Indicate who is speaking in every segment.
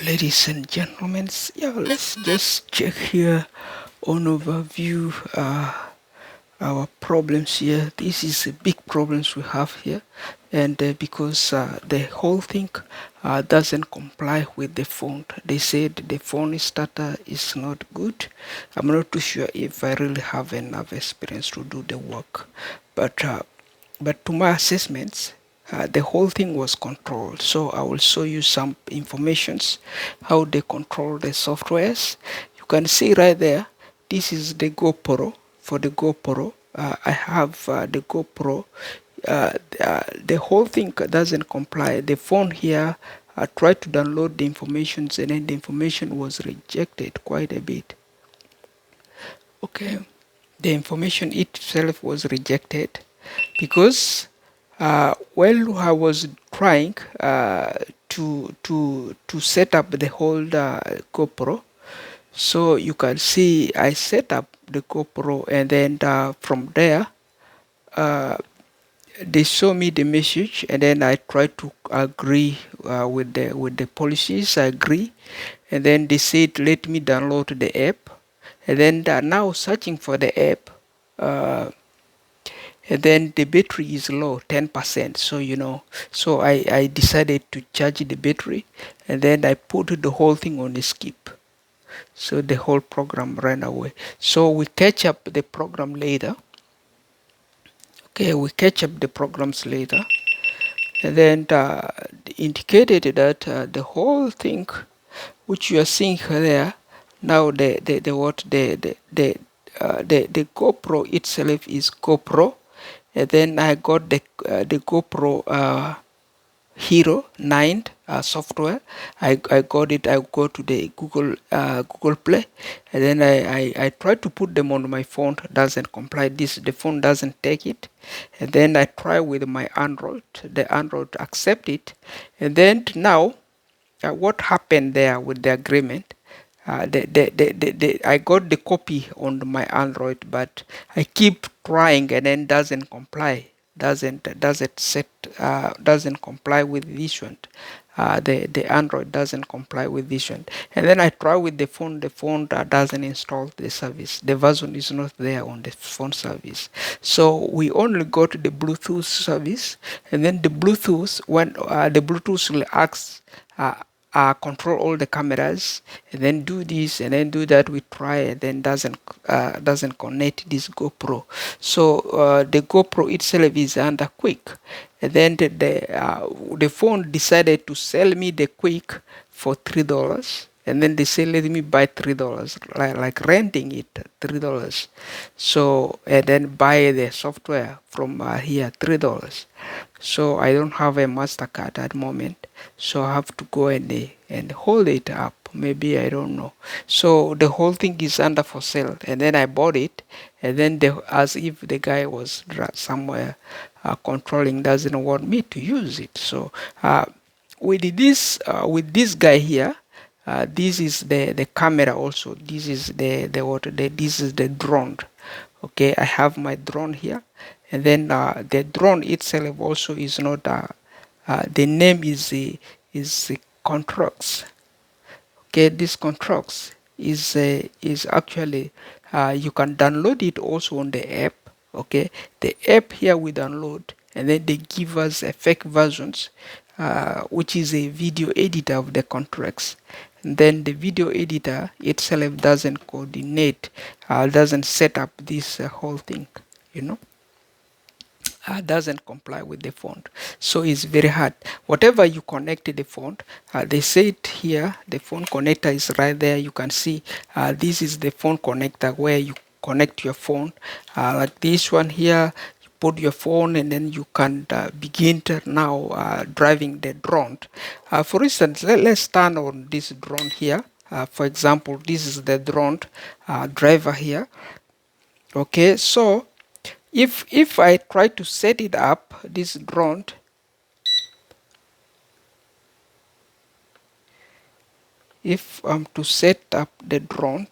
Speaker 1: Ladies and gentlemen, yeah, let's just check here on overview our problems here. This is a big problems we have here, and because the whole thing doesn't comply with the phone. They said the phone starter is not good. I'm not too sure if I really have enough experience to do the work, but to my assessments, the whole thing was controlled. So I will show you some informations how they control the softwares. You can see right there, this is the GoPro. For the GoPro, I have the GoPro. The whole thing doesn't comply. The phone here, I tried to download the information and then the information was rejected quite a bit. Okay, the information itself was rejected because while I was trying to set up the whole GoPro, so you can see I set up the GoPro and then from there uh, they show me the message and then I try to agree with the policies. I agree, and then they said let me download the app, and then now searching for the app. Uh, and then the battery is low, 10%. So so I decided to charge the battery, and then I put the whole thing on the skip, so the whole program ran away. So we catch up the program later. Okay, we catch up the programs later, and then indicated that the whole thing which you are seeing there now, the what the GoPro itself is GoPro, and then I got the GoPro HERO9 software. I got it. I go to the Google Play, and then I try to put them on my phone. Doesn't comply. The phone doesn't take it, and then I try with my Android. The Android accept it, and then now what happened there with the agreement? I got the copy on my Android, but I keep trying and then doesn't comply. Doesn't comply with this one. The Android doesn't comply with this one. And then I try with the phone. The phone doesn't install the service. The version is not there on the phone service. So we only got the Bluetooth service, and then the Bluetooth when the Bluetooth will ask. Control all the cameras and then do this and then do that. We try and then doesn't connect this GoPro. So the GoPro itself is under quick, and then the phone decided to sell me the quick for $3, and then they say let me buy $3, like renting it $3. So and then buy the software from here $3. So I don't have a MasterCard at the moment, so I have to go and hold it up. Maybe I don't know. So the whole thing is under for sale, and then I bought it, and then as if the guy was somewhere controlling, doesn't want me to use it. So with this guy here. This is the camera also. This is this is the drone. Okay, I have my drone here, and then the drone itself also is not the name is Controx. Okay, this Controx is actually you can download it also on the app. Okay, the app here we download, and then they give us a fake versions, which is a video editor of the Controx. And then the video editor itself doesn't coordinate, doesn't set up this whole thing, you know. Doesn't comply with the font, so it's very hard. Whatever you connect to the font, they say it here, the phone connector is right there. You can see this is the phone connector where you connect your phone, like this one here. You put your phone and then you can begin to now driving the drone. For instance, let's turn on this drone here. For example, this is the drone driver here. Okay, so if I try to set it up, this drone, if I'm to set up the drone,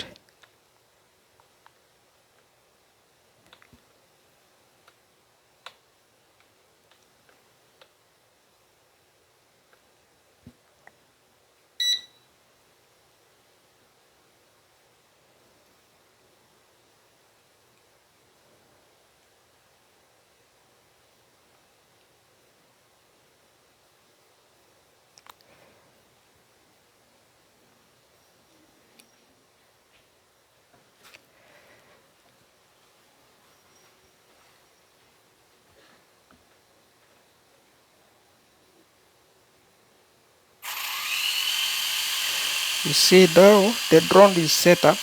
Speaker 1: You see now the drone is set up,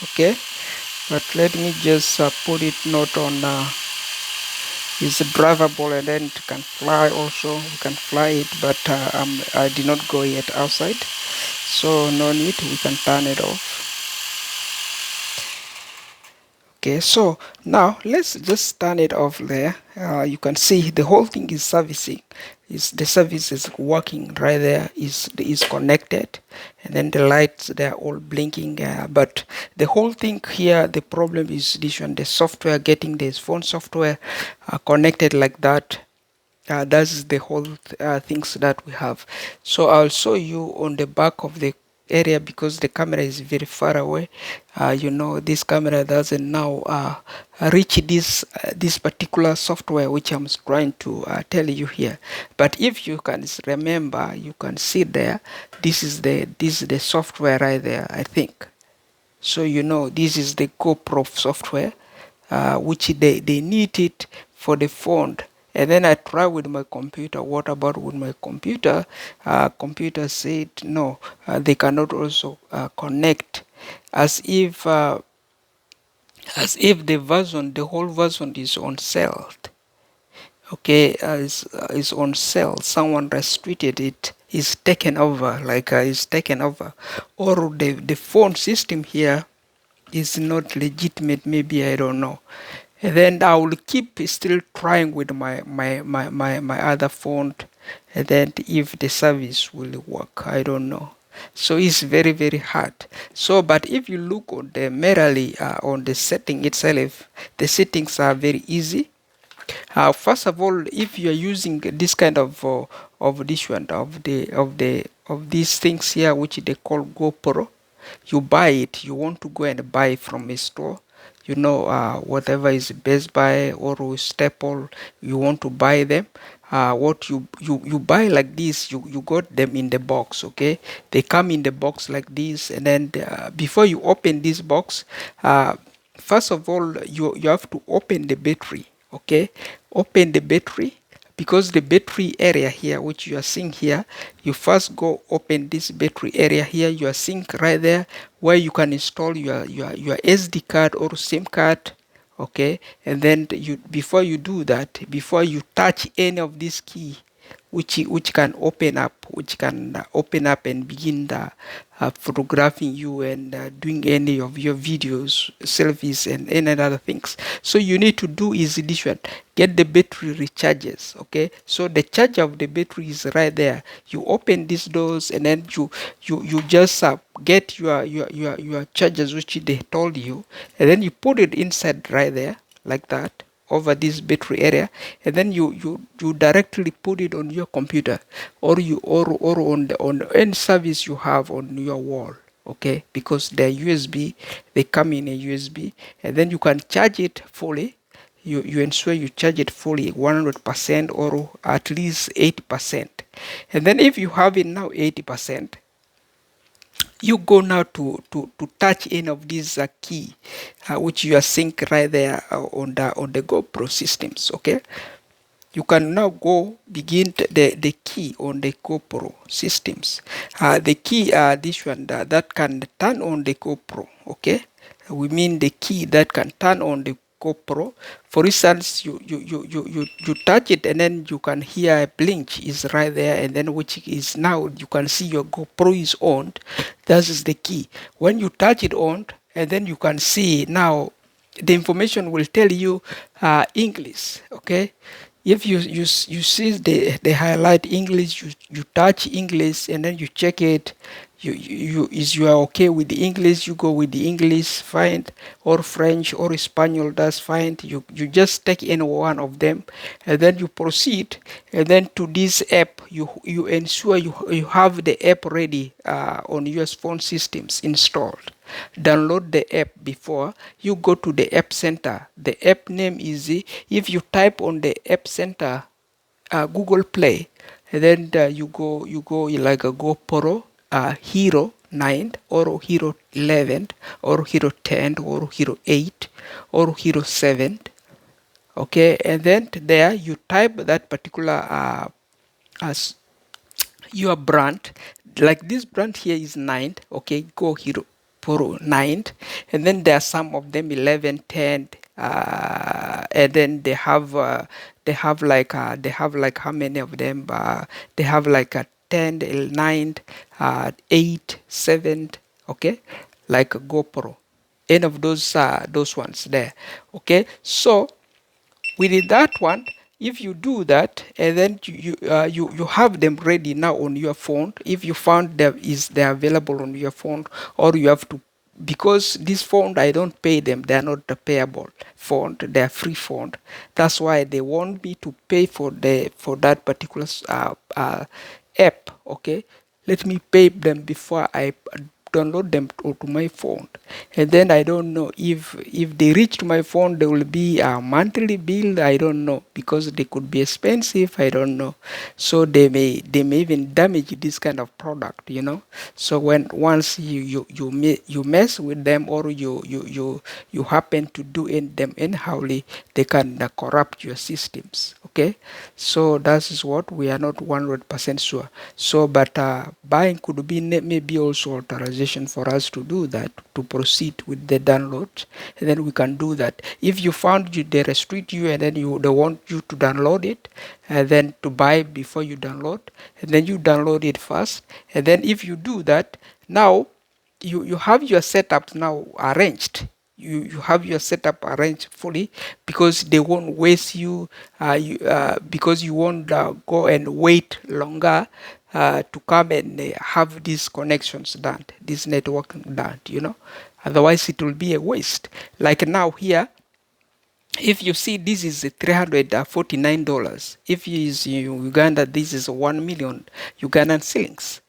Speaker 1: okay, but let me just put it not on is drivable, and then it can fly also. We can fly it, but I did not go yet outside, so no need. We can turn it off. Okay, so now let's just turn it off there. You can see the whole thing is servicing. Is the service is working right there, is connected, and then the lights, they're all blinking, but the whole thing here, the problem is this one, the software, getting this phone software connected like that. That's the whole things that we have. So I'll show you on the back of the area, because the camera is very far away. You know, this camera doesn't now reach this particular software which I'm trying to tell you here. But if you can remember, you can see there, this is the software right there, I think. So you know, this is the GoPro software, which they need it for the phone. And then I try with my computer. What about with my computer? Computer said no, they cannot also connect, as if the whole version is on sale. Okay, is on sale. Someone restricted it, is taken over, like is taken over, or the phone system here is not legitimate, maybe, I don't know. And then I will keep still trying with my other phone, and then if the service will work, I don't know. So it's very very hard. So but if you look on the merely on the setting itself, the settings are very easy. First of all, if you are using this kind of this one, of these things here which they call GoPro, you buy it. You want to go and buy from a store, you know, whatever is Best Buy or Staple, you want to buy them. What you buy like this, you got them in the box, okay? They come in the box like this, and then before you open this box, first of all, you have to open the battery, okay? Open the battery, because the battery area here which you are seeing here, you first go open this battery area here. You are seeing right there where you can install your SD card or SIM card, okay? And then you, before you do that, before you touch any of this key which can open up, open up and begin the photographing you and doing any of your videos, selfies, and any other things. So you need to do is this one: get the battery recharges, okay? So the charge of the battery is right there. You open these doors, and then you just get your chargers which they told you, and then you put it inside right there like that, over this battery area, and then you directly put it on your computer, or on any service you have on your wall, okay? Because they're USB, they come in a USB, and then you can charge it fully. You ensure you charge it fully 100% or at least 80%. And then if you have it now 80%, you go now to touch any of these key which you are seeing right there on the GoPro systems, okay? You can now go begin the key on the GoPro systems. The key this one that can turn on the GoPro, okay? We mean the key that can turn on the GoPro. For instance, you touch it, and then you can hear a blink is right there, and then which is now you can see your GoPro is on. That is the key. When you touch it on, and then you can see now the information will tell you English, okay? If you see the highlight English, you touch English, and then you check it. You are okay with the English, you go with the English, fine, or French or Spanish, that's fine. You just take any one of them, and then you proceed, and then to this app, you ensure you have the app ready on your phone systems installed. Download the app before you go to the app center. The app name is, if you type on the app center Google Play, and then you go like a GoPro Hero 9 or Hero 11 or Hero 10 or Hero 8 or Hero 7, okay? And then there you type that particular as your brand. like this brand here is 9, okay, Go Hero Pro 9, and then there are some of them 11, 10, and then they have like how many of them? They have like a 10, 9, 8, 7, okay, like a GoPro. Any of those ones there, okay. So with that one, if you do that and then you have them ready now on your phone, if you found them is they available on your phone, or you have to, because this phone I don't pay them, they are not the payable phone, they are free phone. That's why they want me to pay for that particular app, okay. Let me pay them before I download them to my phone, and then I don't know if they reach to my phone there will be a monthly bill. I don't know, because they could be expensive, I don't know. So they may even damage this kind of product, so when once you mess with them, or you happen to do in them anyhowly, they can corrupt your systems, okay. So that is what we are not 100% sure. So but buying could be maybe also authorization for us to do that, to proceed with the download, and then we can do that. If you found they restrict you, and then they want you to download it, and then to buy before you download, and then you download it first, and then if you do that, now you have your setup now arranged. You have your setup arranged fully, because they won't waste because you won't go and wait longer to come and have these connections done, this networking done, otherwise it will be a waste. Like now here, if you see, this is $349. If you use Uganda, this is 1 million Ugandan shillings.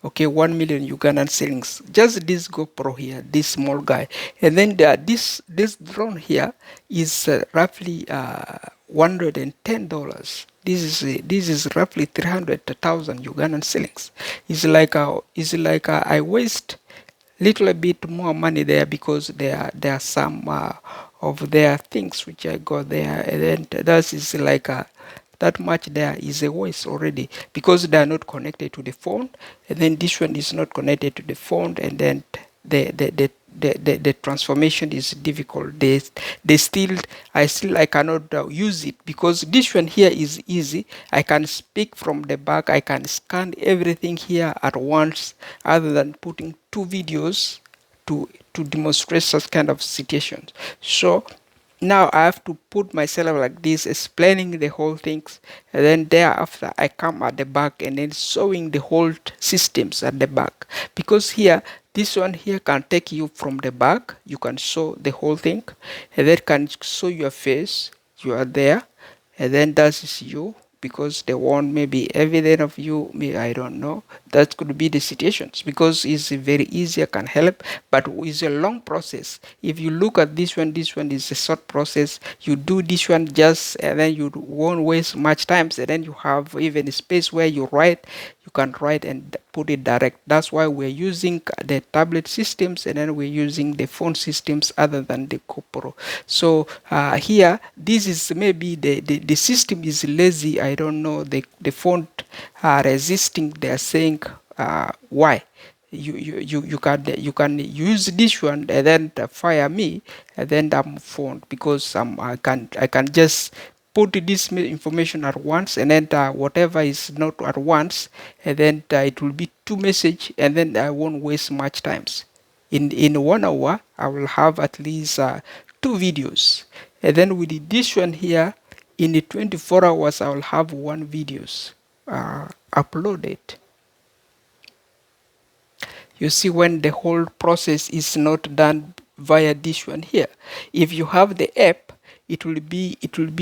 Speaker 1: Okay, 1 million Ugandan shillings. Just this GoPro here, this small guy, and then this drone here is roughly $110. This is roughly 300,000 Ugandan shillings. It's like I waste little bit more money there, because there are some of their things which I got there, and then that is like that much there is a waste already, because they are not connected to the phone, and then this one is not connected to the phone, and then the transformation is difficult. They still I cannot use it, because this one here is easy. I can speak from the back, I can scan everything here at once, other than putting two videos to demonstrate such kind of situations. So now I have to put myself like this, explaining the whole things, and then thereafter I come at the back and then showing the whole systems at the back. Because here, this one here can take you from the back, you can show the whole thing, and then can show your face, you are there, and then that is you, because they want maybe evidence of you, me, I don't know. That could be the situations, because it's very easy, I can help, but it's a long process. If you look at this one is a short process. You do this one just, and then you won't waste much time, and then you have even a space where you write, you can write and put it direct. That's why we're using the tablet systems, and then we're using the phone systems other than the GoPro. So here, this is maybe the system is lazy, I don't know, the phone are resisting, they're saying why. You can use this one and then fire me, and then I'm phone, because I can just put this information at once, and then whatever is not at once, and then it will be two message, and then I won't waste much times. In 1 hour I will have at least two videos, and then with this one here, in the 24 hours I will have one videos uploaded. You see, when the whole process is not done via this one here, if you have the app, it will be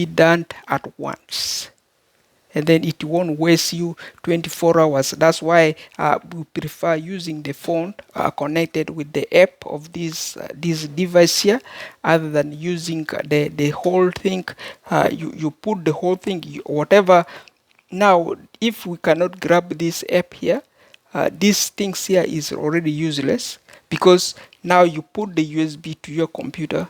Speaker 1: done at once, and then it won't waste you 24 hours. That's why we prefer using the phone connected with the app of this device here, other than using the whole thing. You put the whole thing, whatever. Now if we cannot grab this app here, these things here is already useless, because now you put the USB to your computer,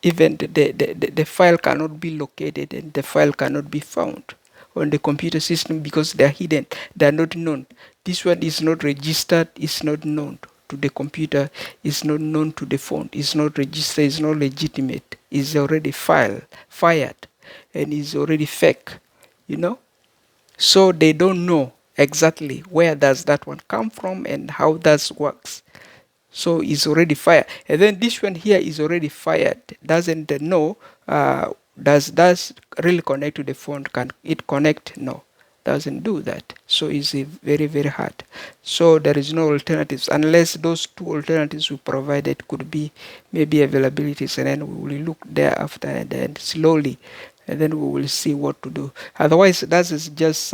Speaker 1: even the file cannot be located, and the file cannot be found on the computer system, because they are hidden, they are not known. This one is not registered, is not known to the computer, is not known to the phone, is not registered, is not legitimate, is already fired, and is already fake, you know. So they don't know exactly where does that one come from and how that works. So it's already fired, and then this one here is already fired, doesn't know, does really connect to the phone, can it connect? No, doesn't do that. So it's very very hard. So there is no alternatives unless those two alternatives we provided could be maybe availabilities, and then we will look thereafter, and then slowly, and then we will see what to do. Otherwise, that is just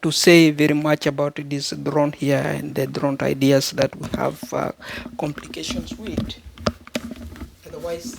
Speaker 1: to say very much about this drone here and the drone ideas that we have complications with. Otherwise,